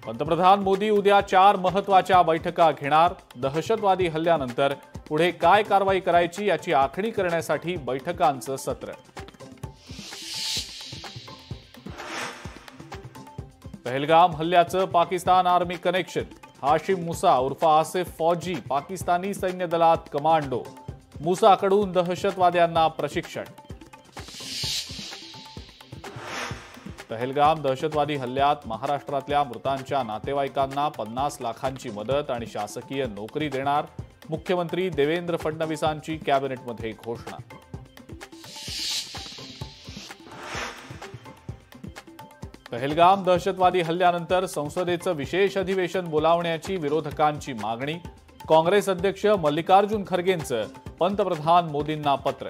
पंतप्रधान मोदी उद्या 4 महत्त्वाच्या बैठका घेणार। दहशतवादी हल्ल्यानंतर पुढे काय कारवाई करायची याची आखणी करण्यासाठी बैठकांचं सत्र। पहलगाम हल्ल्याचं पाकिस्तान आर्मी कनेक्शन। हाशिम मुसा उर्फ आसिफ फौजी पाकिस्तानी सैन्य दलात कमांडो। मुसाकडून दहशतवाद्यांना प्रशिक्षण। पहलगाम दहशतवादी हल्ल्यात महाराष्ट्रातल्या मृतांच्या नातेवाईकांना 50 लाखांची मदत आणि शासकीय नोकरी देणार। मुख्यमंत्री देवेंद्र फडणवीसांची कॅबिनेटमध्ये घोषणा। पहलगाम दहशतवादी हल्ल्यानंतर संसदेचं विशेष अधिवेशन बोलावण्याची विरोधकांची मागणी। काँग्रेस अध्यक्ष मल्लिकार्जुन खरगेंचं पंतप्रधान मोदींना पत्र।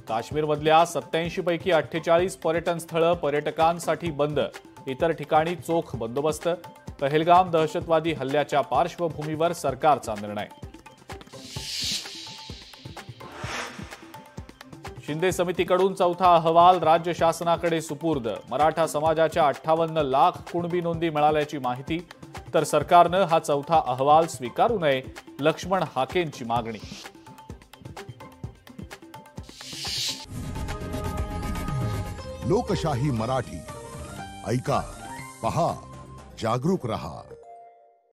काश्मीरमधल्या 87 पैकी 48 पर्यटन स्थळं पर्यटकांसाठी बंद। इतर ठिकाणी चोख बंदोबस्त। पहलगाम दहशतवादी हल्ल्याच्या पार्श्वभूमीवर सरकारचा निर्णय। शिंदे समितीकडून चौथा अहवाल राज्य शासनाकडे सुपूर्द। मराठा समाजाच्या 58 लाख कुणबी नोंदी मिळाल्याची माहिती, तर सरकारनं हा चौथा अहवाल स्वीकारू नये, लक्ष्मण हाकेंची मागणी। लोकशाही मराठी ऐका, पहा, जागरूक रहा।